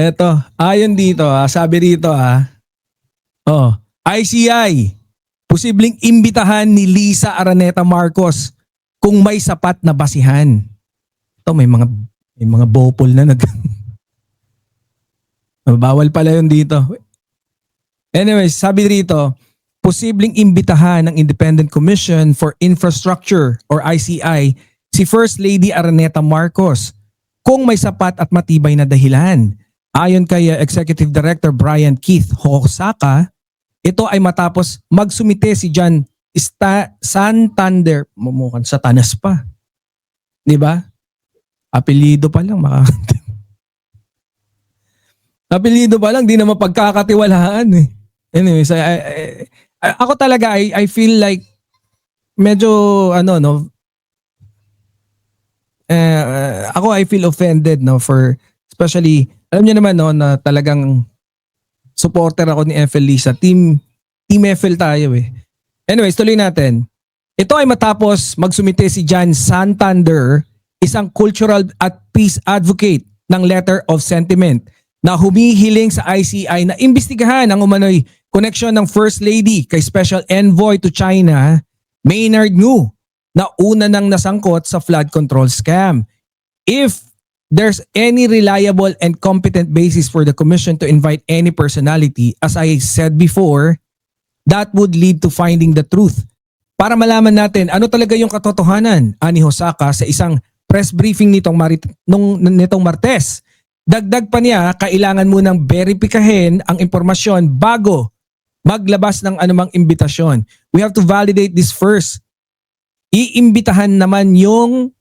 Eto, ayon dito sabi rito ICI, posibleng imbitahan ni Lisa Araneta Marcos kung may sapat na basihan. Ito may mga bopol na bawal pala yun dito. Anyways, sabi rito, posibleng imbitahan ng Independent Commission for Infrastructure or ICI si First Lady Araneta Marcos kung may sapat at matibay na dahilan. Ayon kay Executive Director Brian Keith Hosaka, ito ay matapos magsumite si John Santander, mukhang satanas pa. 'Di ba? Apelyido pa lang Apelyido pa lang di na mapagkakatiwalaan eh. Anyways, ako talaga I feel like medyo ako I feel offended for especially alam niyo naman na talagang supporter ako ni FL Lisa. Team FL tayo eh. Anyways, tuloy natin. Ito ay matapos magsumite si John Santander, isang cultural at peace advocate ng letter of sentiment na humihiling sa ICI na imbestigahan ang umano'y koneksyon ng First Lady kay Special Envoy to China, Maynard Ngu, na una nang nasangkot sa flood control scam. If there's any reliable and competent basis for the commission to invite any personality, as I said before, that would lead to finding the truth. Para malaman natin ano talaga yung katotohanan, ani Hosaka sa isang press briefing nitong Martes. Dagdag pa niya, kailangan munang beripikahin ang impormasyon bago maglabas ng anumang imbitasyon. We have to validate this first. Iimbitahan naman yon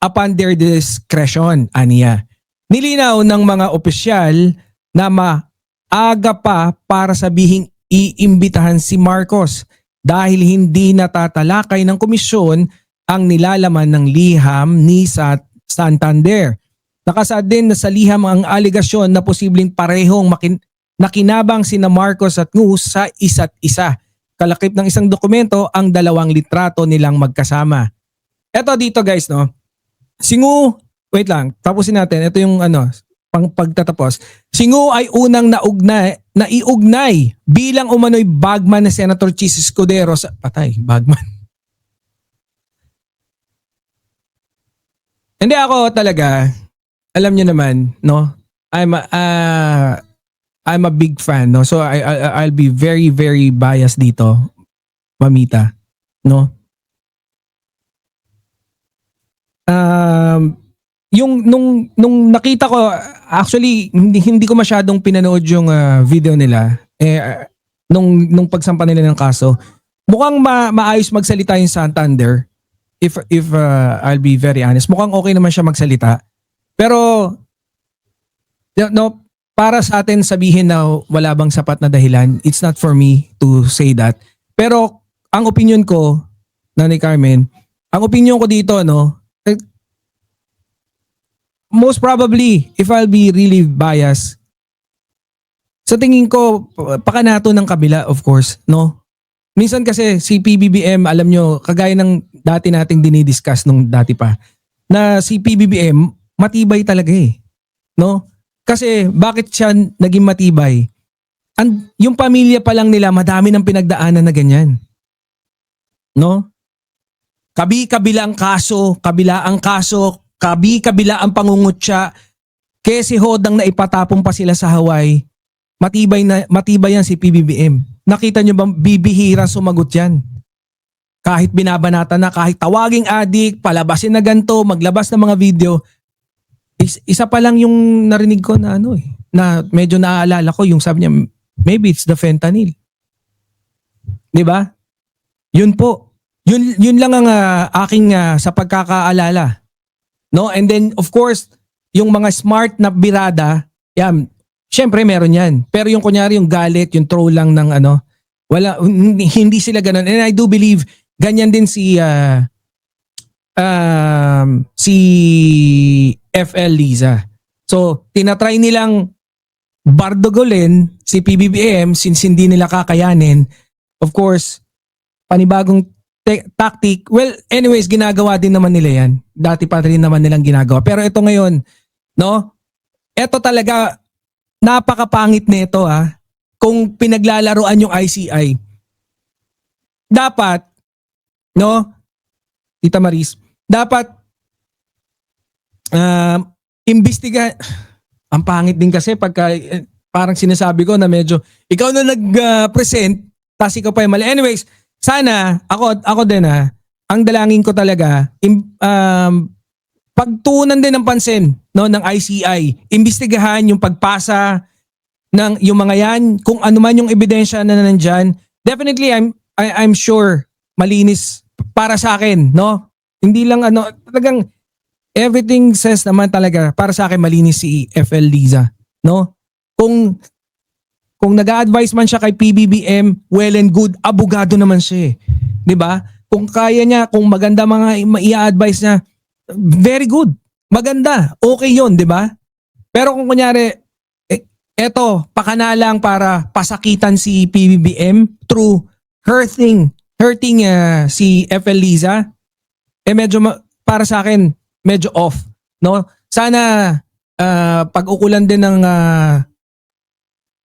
upon their discretion, aniya. Nilinaw ng mga opisyal na maaga pa para sabihing iimbitahan si Marcos dahil hindi natatalakay ng komisyon ang nilalaman ng liham ni Santander. Nakasaad din na sa liham ang aligasyon na posibleng parehong nakinabang sina Marcos at Ngu sa isa't isa. Kalakip ng isang dokumento ang dalawang litrato nilang magkasama. Eto dito guys si Ngu, wait lang, tapusin natin. Ito yung pang pagtatapos. Si Ngu ay unang naiugnay bilang umano'y bagman na Senator Chis Escudero sa bagman. Hindi ako talaga, alam niyo naman, I'm a big fan, so I'll be very very biased dito, mamita, yung nung nakita ko, actually hindi ko masyadong pinanood yung video nila nung pagsampa nila ng kaso. Mukhang maayos magsalita yung Santander, if I'll be very honest. Mukhang okay naman siya magsalita, pero para sa atin sabihin na wala bang sapat na dahilan, it's not for me to say that. Pero ang opinion ko, Nanay Carmen, ang opinion ko dito most probably, if I'll be really biased, sa tingin ko, pakanato ng kabila, of course, Minsan kasi si PBBM, alam nyo, kagaya ng dati nating dinidiscuss nung dati pa, na si PBBM, matibay talaga Kasi bakit siya naging matibay? Yung pamilya pa lang nila, madami ng pinagdaanan na ganyan. Kabila ang kaso, kabila ang pangungutya, kesi hodang na ipatapong pa sila sa Hawaii, matibay yan si PBBM. Nakita nyo bang bibihira sumagot yan? Kahit binabanata na, kahit tawaging adik, palabasin na ganito, maglabas ng mga video. Isa pa lang yung narinig ko na na medyo naaalala ko, yung sabi niya, maybe it's the fentanyl. Diba? Yun po. Yun lang ang aking sa pagkakaalala. And then of course, yung mga smart na birada, syempre meron yan. Pero yung kunyari yung galit, yung troll lang ng wala, hindi sila ganun. And I do believe ganyan din si FL Liza. So, tinatry nilang bardogolin si PBBM since hindi nila kakayanin. Of course, panibagong tactic. Well, anyways, ginagawa din naman nila yan. Dati pa rin naman nilang ginagawa. Pero ito ngayon, eto talaga, napakapangit nito kung pinaglalaruan yung ICI. Dapat, no, Tita Maris, dapat imbestiga. Ang pangit din kasi pagka parang sinasabi ko na medyo ikaw na nag-present tapos ikaw pa yung mali. Anyways, sana ako din ang dalangin ko talaga pagtuunan din ng pansin no ng ICI. Imbestigahan yung pagpasa ng yung mga yan, kung ano man yung ebidensya na nandyan. Definitely I'm sure malinis para sa akin, no? Hindi lang talagang everything says naman talaga para sa akin malinis si FL Liza, no? Kung nag-a-advise man siya kay PBBM, well and good, abogado naman siya, 'di ba? Kung kaya niya, kung maganda mga i-advise niya, very good. Maganda, okay 'yon, 'di ba? Pero kung kunyari eto, pakana lang para pasakitan si PBBM through hurting si FL Liza, medyo para sa akin medyo off, no? Sana pag-ukulan din ng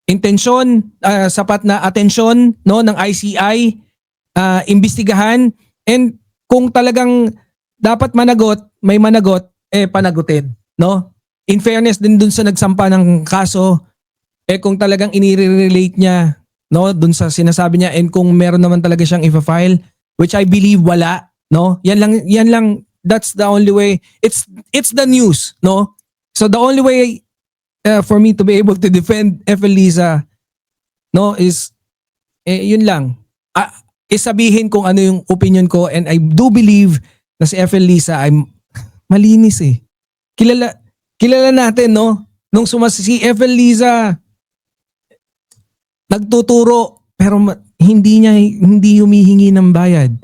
intensyon, sapat na atensyon no ng ICI, imbestigahan, and kung talagang dapat managot, may managot, panagutin, no? In fairness din dun sa nagsampa ng kaso, kung talagang inire-relate niya no dun sa sinasabi niya, and kung meron naman talaga siyang i-file, which I believe wala, no? Yan lang, that's the only way. It's the news, no? So the only way for me to be able to defend FL Liza, no, is yun lang. Isabihin kung ano yung opinion ko, and I do believe na si FL Liza ay malinis eh. Kilala natin, no? Nung si FL Liza nagtuturo pero hindi humihingi ng bayad.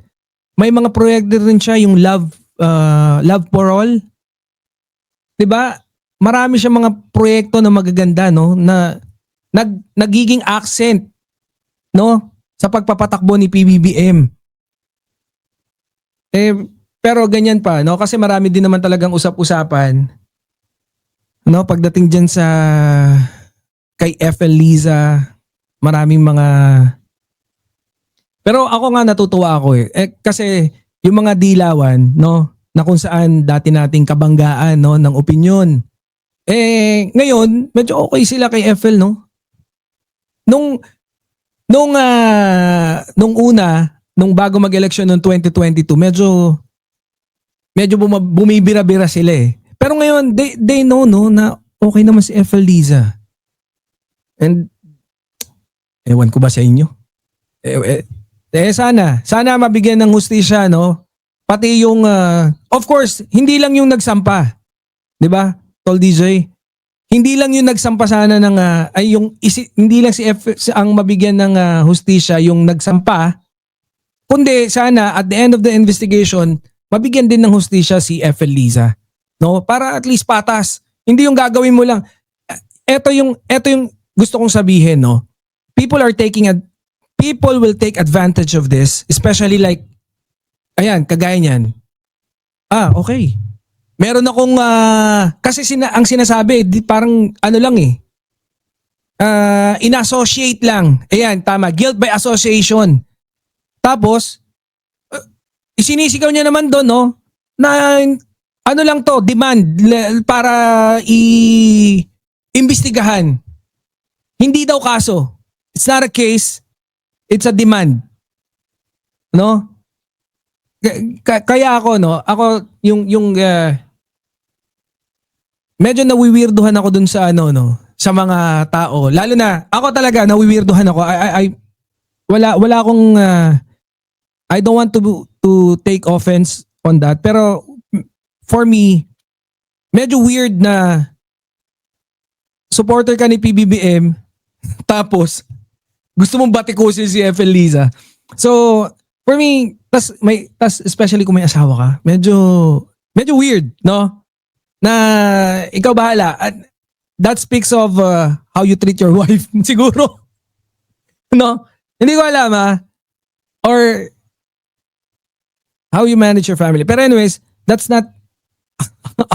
May mga proyekto rin siya, yung Love for All. 'Di ba? Marami siyang mga proyekto na magaganda, no, na nagiging accent, no, sa pagpapatakbo ni PBBM. Pero ganyan pa, no, kasi marami din naman talagang usap-usapan, no, pagdating diyan sa kay FL Liza, maraming mga. Pero ako nga natutuwa ako kasi yung mga dilawan, no, na kung saan dati nating kabanggaan, no, ng opinyon. Ngayon, medyo okay sila kay FL, no? Nung bago mag-election noong 2022, medyo bumibira-bira sila eh. Pero ngayon, they know, no, na okay naman si FL Liza. And ewan ko ba sa inyo? Sana mabigyan ng hustisya, no? Pati yung of course, hindi lang yung nagsampa. 'Di ba? Tol DJ. Hindi lang yung nagsampa sana ng hindi lang si ang mabigyan ng hustisya yung nagsampa, kundi sana at the end of the investigation, mabigyan din ng hustisya si FL Liza. No? Para at least patas. Hindi yung gagawin mo lang. Ito yung gusto kong sabihin, no? People will take advantage of this, especially like ayan, kagaya niyan. Okay. Meron akong kasi ang sinasabi parang ano lang in-associate lang. Ayan, tama, guilt by association. Tapos isinisigaw niya naman doon, no, na ano lang to, demand para iimbestigahan. Hindi daw kaso. It's not a case, it's a demand. No? Kaya ako, no, ako yung medyo nawiwirduhan ako dun sa sa mga tao. Lalo na ako talaga nawiwirduhan ako. Wala akong I don't want to take offense on that, pero for me medyo weird na supporter ka ni PBBM tapos gusto mong batikusin si FL Liza. So for me, tas especially kung may asawa ka, medyo weird, no? Na ikaw bahala. That speaks of how you treat your wife siguro. No? Hindi ko alam or how you manage your family. Pero anyways, that's not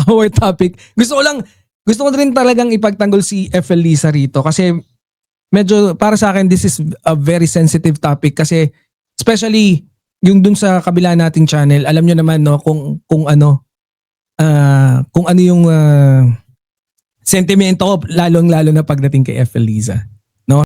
our topic. Gusto ko lang gusto ko rin talagang ipagtanggol si FL Lisa rito kasi medyo para sa akin this is a very sensitive topic kasi especially yung dun sa kabila nating channel, alam nyo naman no kung ano yung sentimento ko lalong-lalo na pagdating kay FL Liza.